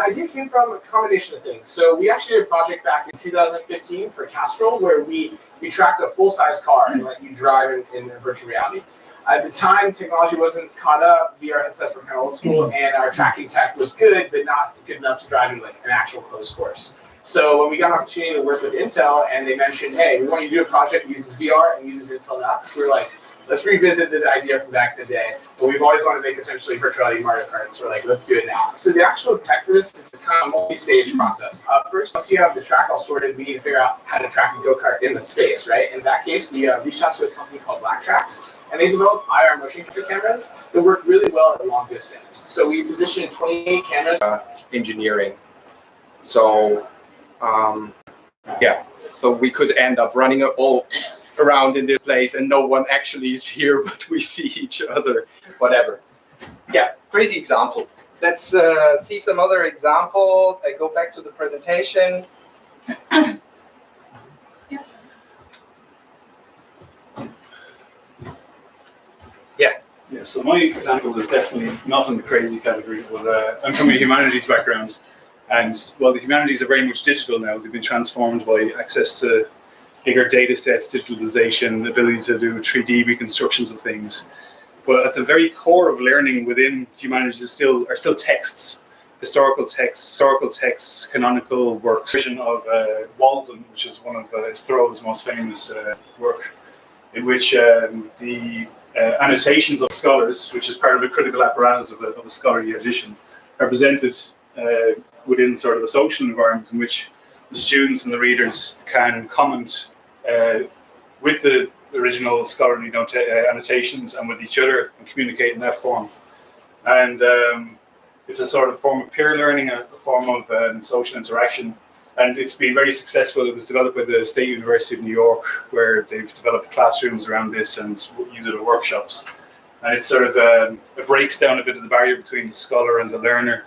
idea came from a combination of things. So we actually did a project back in 2015 for Castrol where we tracked a full-size car and let you drive in virtual reality. At the time, technology wasn't caught up. VR headsets were kind of old school, and our tracking tech was good, but not good enough to drive in like an actual closed course. So when we got an opportunity to work with Intel, and they mentioned, hey, we want you to do a project that uses VR and uses Intel NUCs, we were like, let's revisit the idea from back in the day. But we've always wanted to make essentially virtual reality Mario Kart, so we're like, let's do it now. So the actual tech for this is a kind of multi-stage process. First, once you have the track all sorted, we need to figure out how to track a go-kart in the space, right? In that case, we reached out to a company called BlackTrax, and they developed IR motion capture cameras that work really well at long distance. So we positioned 28 cameras. Engineering. So, so we could end up running all around in this place and no one actually is here, but we see each other, whatever. Yeah, crazy example. Let's see some other examples. I go back to the presentation. Yeah, so my example is definitely not in the crazy category, but I'm from a humanities background, and while the humanities are very much digital now, they've been transformed by access to bigger data sets, digitalization, ability to do 3D reconstructions of things. But at the very core of learning within humanities are still texts, historical texts, canonical works. Version of Walden, which is one of Thoreau's most famous work, in which the annotations of scholars, which is part of the critical apparatus of a scholarly edition, are presented within sort of a social environment in which the students and the readers can comment with the original scholarly annotations and with each other and communicate in that form. And it's a sort of form of peer learning, a form of social interaction. And it's been very successful. It was developed by the State University of New York, where they've developed classrooms around this and use it at workshops. And it sort of it breaks down a bit of the barrier between the scholar and the learner.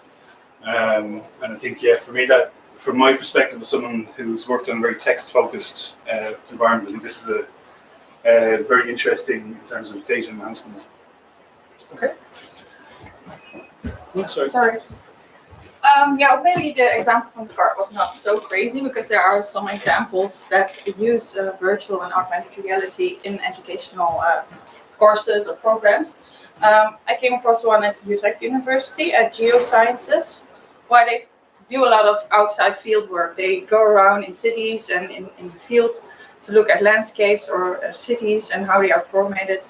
And I think, for me, that from my perspective as someone who's worked in a very text-focused environment, I think this is a very interesting in terms of data enhancement. Okay. Sorry. Maybe the example from the card was not so crazy because there are some examples that use virtual and augmented reality in educational courses or programs. I came across one at Utrecht University at Geosciences, where they do a lot of outside field work. They go around in cities and in the field to look at landscapes or cities and how they are formatted.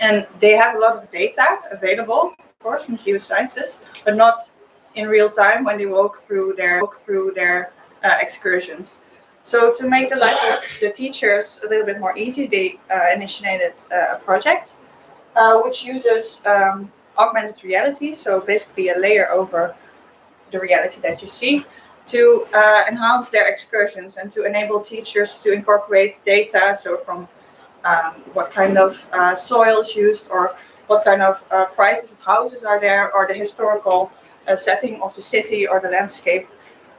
And they have a lot of data available, of course, from Geosciences, but not in real time when they walk through their excursions. So to make the life of the teachers a little bit more easy, they initiated a project which uses augmented reality, so basically a layer over the reality that you see, to enhance their excursions and to enable teachers to incorporate data, so from what kind of soil is used, or what kind of prices of houses are there, or the historical setting of the city or the landscape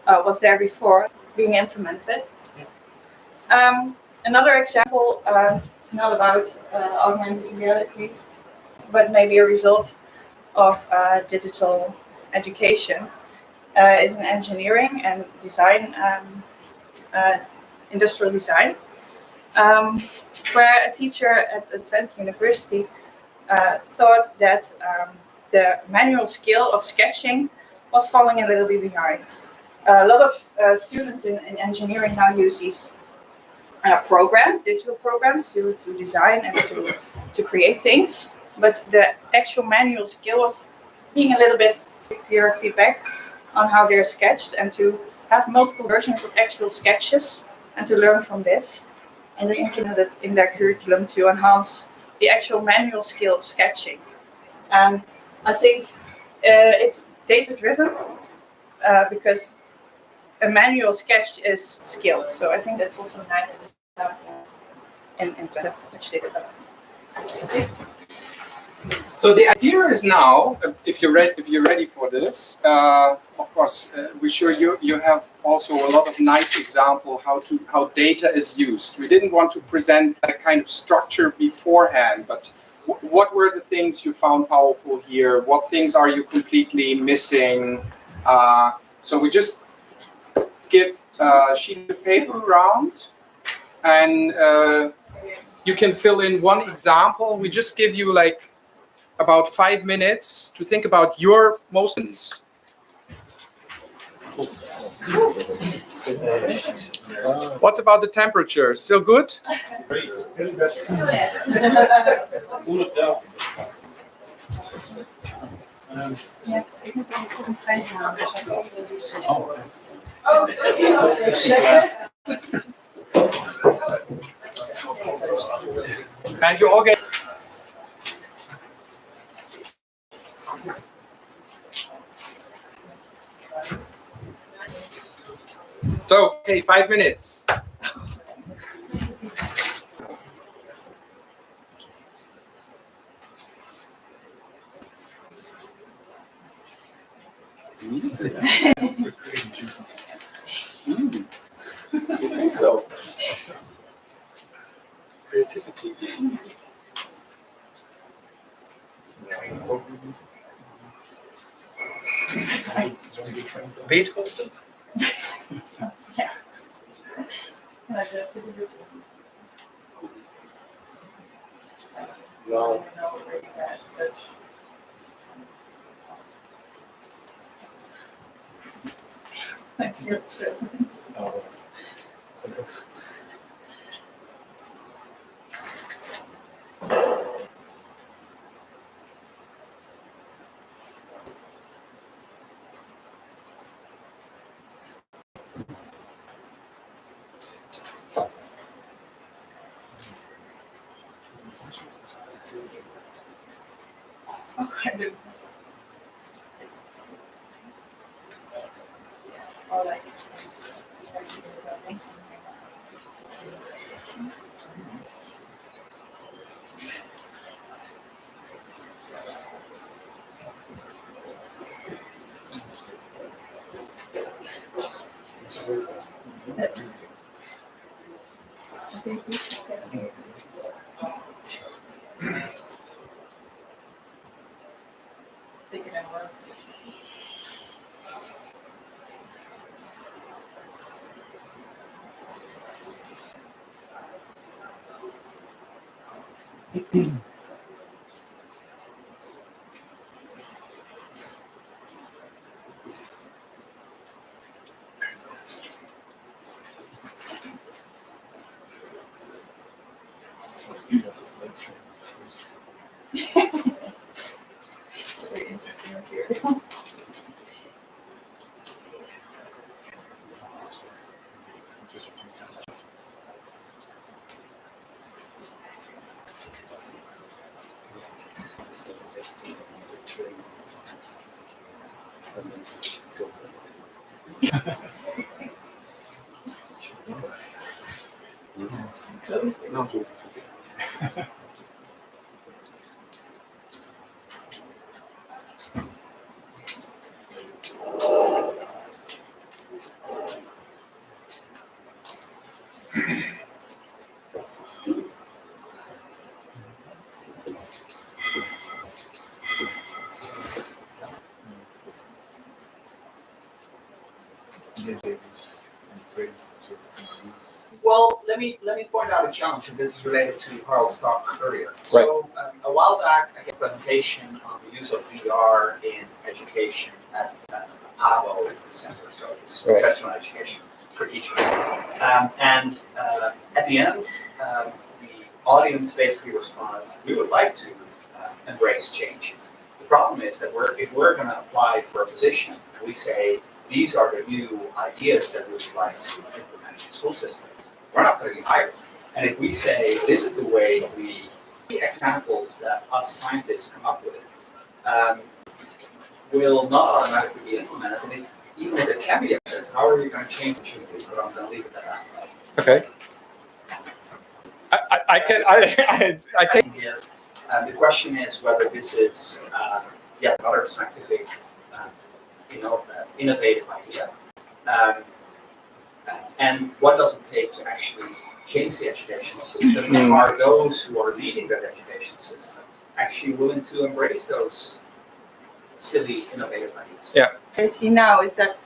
was there before being implemented. Another example, not about augmented reality, but maybe a result of digital education, is in engineering and design, industrial design, where a teacher at Twente University thought that the manual skill of sketching was falling a little bit behind. A lot of students in engineering now use these programs, digital programs, to design and to create things, but the actual manual skill was being a little bit peer feedback on how they're sketched, and to have multiple versions of actual sketches and to learn from this. And they implemented it in their curriculum to enhance the actual manual skill of sketching. And I think it's data-driven because a manual sketch is skill. So I think that's also a nice example in Twente, which they developed. Okay. So the idea is now, if you're ready for this, of course, we're sure you have also a lot of nice example how data is used. We didn't want to present that kind of structure beforehand, but what were the things you found powerful here? What things are you completely missing? So we just give a sheet of paper around, and you can fill in one example. We just give you like about 5 minutes to think about your most. What's about the temperature? Still good? Great. Ja, ik moet even een trein halen. Dus ik ook And you all get. So, okay, 5 minutes. You think so? Creativity. Beethoven? No. That's your preference. Okay. Or like, I think we should get stick it in work. Very interesting material. No. Well, let me point out a challenge, and this is related to Carl's talk earlier. So a while back, I gave a presentation on the use of VR in education at PAVO Center, so it's Right. professional education for teachers. And at the end, the audience basically responds, "We would like to embrace change." The problem is that if we're going to apply for a position, and we say these are the new ideas that we would like to implement in the school system, we're not going to be hired. And if we say this is the way the examples that us scientists come up with will not automatically be implemented, and even if it can be implemented, how are you going to change the But I'm going to leave it at that. Okay. I take. Here, the question is whether this is yet another scientific, innovative idea, and what does it take to actually change the education system? And are those who are leading that education system actually willing to embrace those silly, innovative ideas. Yeah. I see now is that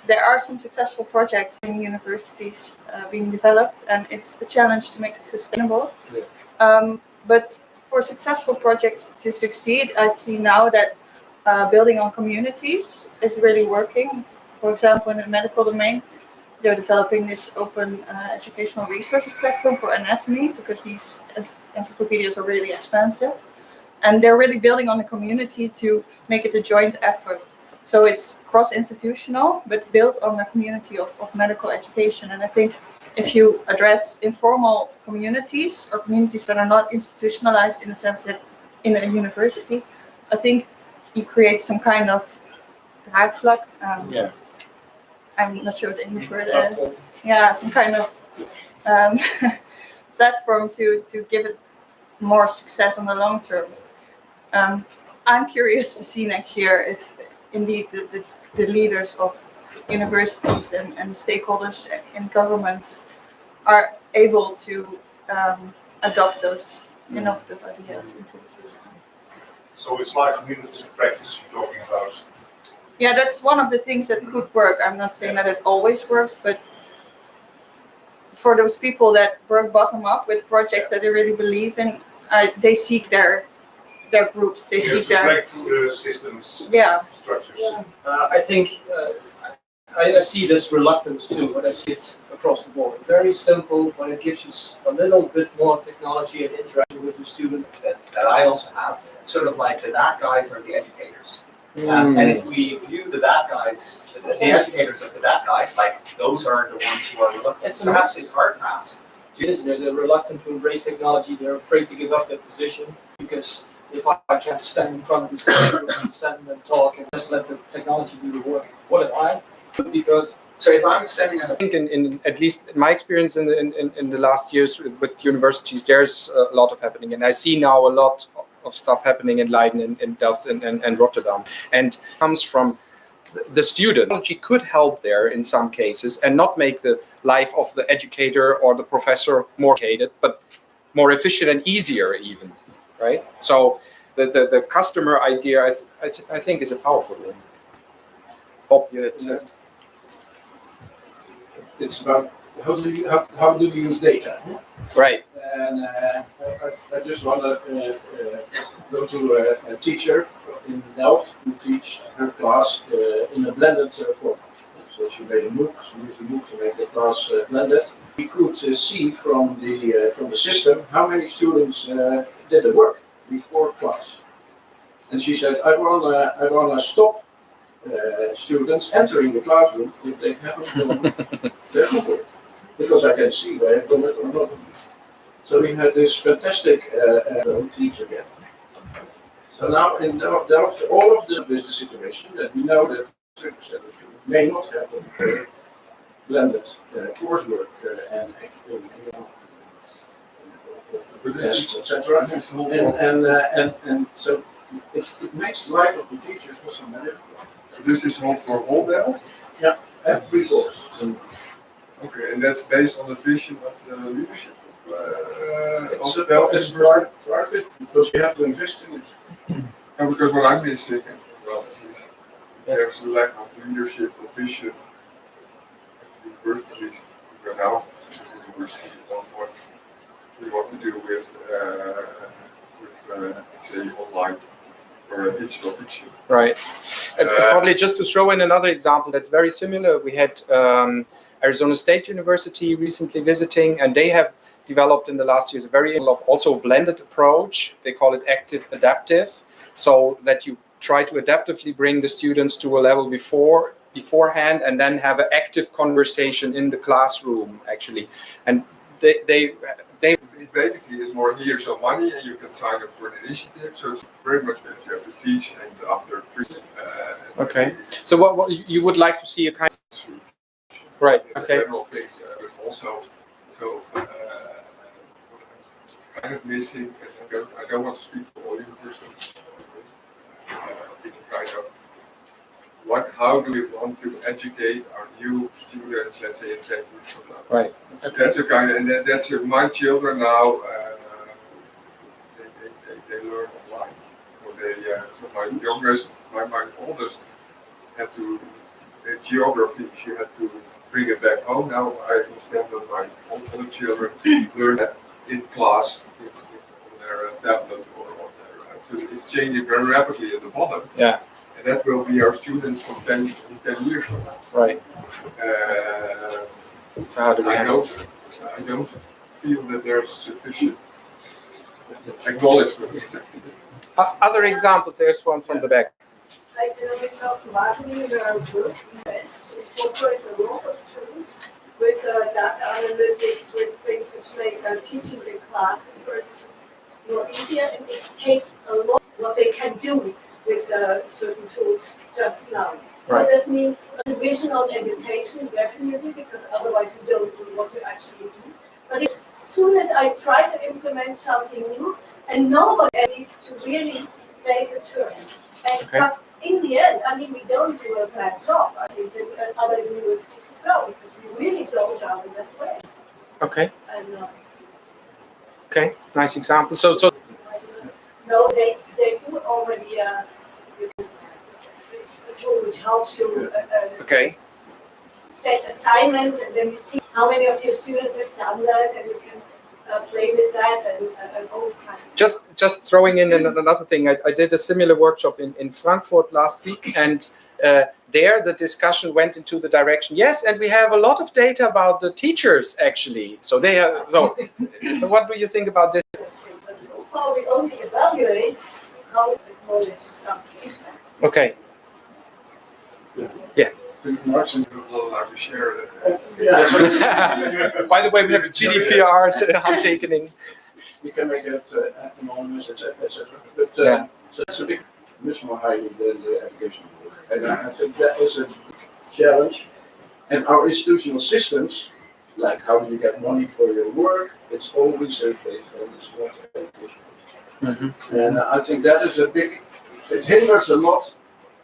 there are some successful projects in universities being developed, and it's a challenge to make it sustainable. But for successful projects to succeed, I see now that building on communities is really working. For example, in the medical domain, they're developing this open educational resources platform for anatomy because these encyclopedias are really expensive. And they're really building on the community to make it a joint effort. So it's cross-institutional, but built on the community of medical education. And I think if you address informal communities or communities that are not institutionalized in the sense that in a university, I think you create some kind of draagvlak. Yeah. I'm not sure the English word. Some kind of platform to give it more success on the long term. I'm curious to see next year if indeed the leaders of universities and stakeholders in governments are able to adopt those innovative ideas into the system. So it's like communities of practice you're talking about. Yeah, that's one of the things that could work. I'm not saying that it always works, but for those people that work bottom up with projects that they really believe in, they seek their groups. They You seek have to their break through the systems, structures. I think I see this reluctance too, but I see it's across the board. Very simple, but it gives you a little bit more technology and interaction with the students. That I also have, sort of like the bad guys are the educators. And if we view the bad guys, the educators as the bad guys, like those are the ones who are reluctant. It's a Perhaps mix. it's our task. They're reluctant to embrace technology. They're afraid to give up their position because if I can't stand in front of these people and stand and talk and just let the technology do the work, what am I? Because So if I'm standing at I think in at least in my experience in the last years with universities, there's a lot of happening, and I see now a lot of stuff happening in Leiden, in Delft, and Rotterdam, and comes from the student. Technology could help there in some cases, and not make the life of the educator or the professor more complicated, but more efficient and easier even, right? So the customer idea, I think, is a powerful one. Bob, you had. It's about how do you use data? Right. And I just want to go to a teacher in Delft who teaches her class in a blended format. So she made a MOOC, she used the MOOC to make the class blended. We could see from the system how many students did the work before class. And she said, I wanna stop students entering the classroom if they haven't done their homework, because I can see they have done it or not. So we had this fantastic teach again. So now in Delft, all of the business situation that we know that 30% of students may not have blended coursework and tests, etc. And so it makes life of the teachers also more difficult. This is all for all Delft? Every course. Okay, and that's based on the vision of the leadership It's of Delft it's University? part of it because you have to invest in it. No, because what I'm missing, well, is there's a lack of leadership or vision at the university, at least. Because now the university don't know what we want to do with let's say, online or digital teaching. Right. Probably just to throw in another example that's very similar. We had Arizona State University recently visiting, and they have developed in the last years a very also blended approach. They call it active adaptive, so that you try to adaptively bring the students to a level beforehand, and then have an active conversation in the classroom actually. And they It basically is more here's some money and you can sign up for an initiative. So it's very much that you have to teach and after Okay. So what you would like to see a kind right, okay. General things, but also so kind of missing, and I don't want to speak for all universities. Kind of how do we want to educate our new students, let's say in 10 years from now? Right. Okay. That's a kind of, and that's my children now. They learn online. Or so my my youngest, my oldest had to, geography, she had to bring it back home. Now I understand that my older children learn that in class, on their tablet or on their, so it's changing very rapidly at the bottom. Yeah. And that will be our students from 10 years from now. Right. How do we I handle? don't feel that there's sufficient acknowledgement. Other examples, there's one from the back. Like in the of marketing, where I work best, incorporate a lot of tools with data analytics, with things which make teaching in classes, for instance, more easier. And it takes a lot what they can do with certain tools just now. So Right. that means divisional education, definitely, because otherwise you don't do what you actually do. But as soon as I try to implement something new, and nobody to really make a turn. And, Okay. But in the end, I mean, we don't do a bad job, I think, in other universities as well, because we really go down in that way. Okay. And Okay. Nice example. So I don't know, they do already, it's a tool which helps you okay. set assignments, and then you see how many of your students have done that, and you can play with that and all this kind of stuff. Just throwing in another thing. I did a similar workshop in Frankfurt last week, and there the discussion went into the direction. Yes, and we have a lot of data about the teachers actually. So they have. So, what do you think about this? But so far we only evaluate how the knowledge stuff impact. Okay. Marks and We're not allowed to share that. By the way, we have GDPR undertaking. you can make it anonymous, etc., etc. But Yeah. so it's a big, much more higher than the education work. And I think that is a challenge. And our institutional systems, like how do you get money for your work, it's all research-based and it's not education. And I think that is a big, it hinders a lot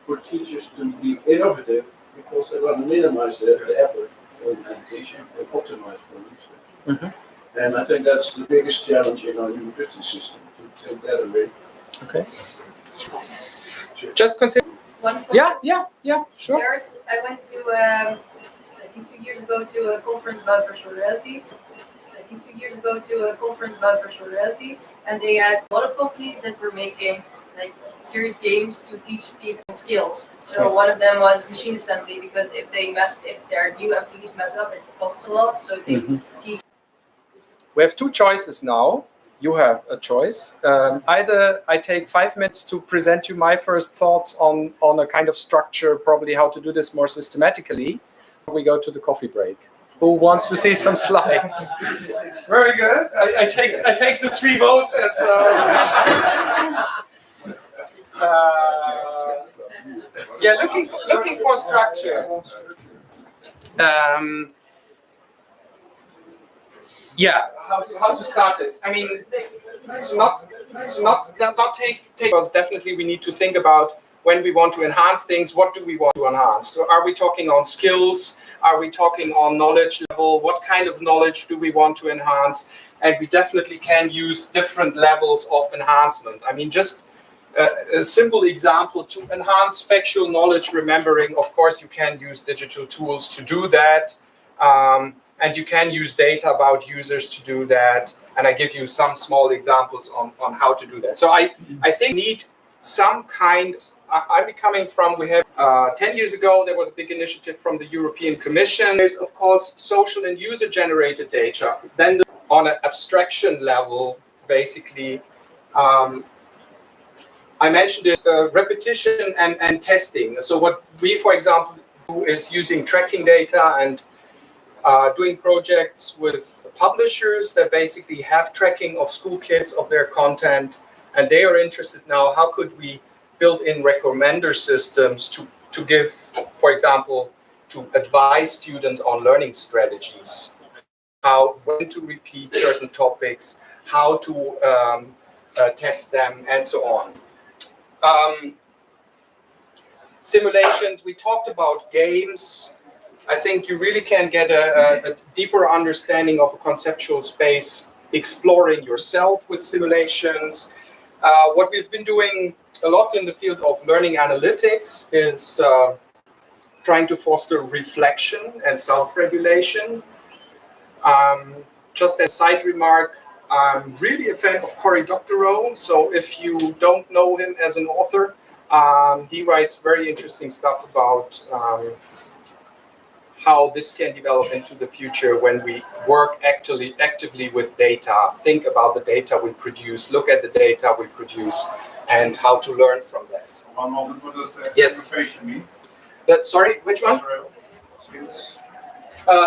for teachers to be innovative because they want to minimize the effort on education and optimize for research. And I think that's the biggest challenge in our university system, to take that away. Okay. Just consider. One for Yeah, sure. I went to, I think 2 years ago, to a conference about virtual reality. And they had a lot of companies that were making like serious games to teach people skills. So one of them was machine assembly, because if their new employees mess up, it costs a lot. So they teach. We have two choices now. You have a choice. Either I take 5 minutes to present you my first thoughts on a kind of structure, probably how to do this more systematically, or we go to the coffee break. Who wants to see some slides? Very good. I take the 3 votes as sufficient. Yeah, looking for structure. Yeah, how to start this? I mean, not take because definitely we need to think about when we want to enhance things. What do we want to enhance? So are we talking on skills? Are we talking on knowledge level? What kind of knowledge do we want to enhance? And we definitely can use different levels of enhancement. I mean, just a simple example to enhance factual knowledge remembering. Of course, you can use digital tools to do that. And you can use data about users to do that. And I give you some small examples on how to do that. So I think we need some kind, I'm coming from, we have 10 years ago, there was a big initiative from the European Commission. There's of course social and user generated data. Then on an abstraction level, basically, I mentioned it, repetition and testing. So what we, for example, do is using tracking data and doing projects with publishers that basically have tracking of school kids, of their content, and they are interested now, how could we build in recommender systems to give, for example, to advise students on learning strategies, when to repeat certain topics, how to test them, and so on. Simulations, we talked about games. I think you really can get a deeper understanding of a conceptual space, exploring yourself with simulations. What we've been doing a lot in the field of learning analytics is trying to foster reflection and self-regulation. Just as a side remark, I'm really a fan of Cory Doctorow. So if you don't know him as an author, he writes very interesting stuff about how this can develop into the future when we work actively with data, think about the data we produce, look at the data we produce, and how to learn from that. One moment, what does that Yes. information mean? Sorry, which one? Skills?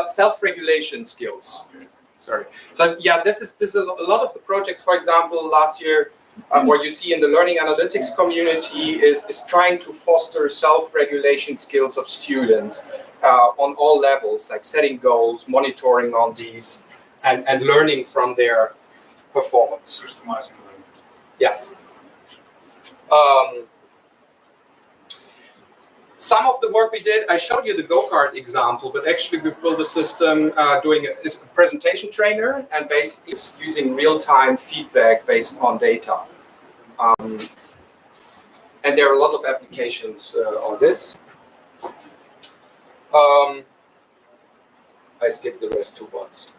Self-regulation skills. Sorry. So yeah, this is a lot of the projects. For example, last year, what you see in the learning analytics community is trying to foster self-regulation skills of students on all levels, like setting goals, monitoring on these, and learning from their performance. Systemizing learning. Yeah. Some of the work we did, I showed you the go-kart example, but actually we built a system doing a presentation trainer and basically using real-time feedback based on data. And there are a lot of applications on this. I skipped the rest two ones.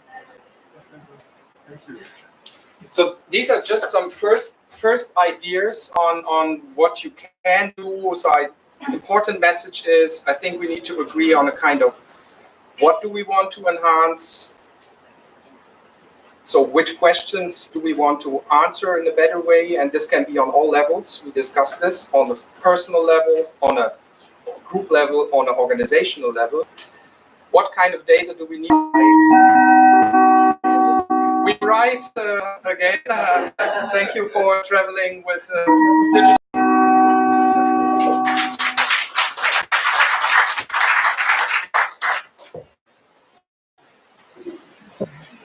So these are just some first ideas on what you can do. So important message is, I think we need to agree on a kind of what do we want to enhance. So which questions do we want to answer in a better way? And this can be on all levels. We discussed this on a personal level, on a group level, on an organizational level. What kind of data do we need? We arrived again. Thank you for traveling with digital.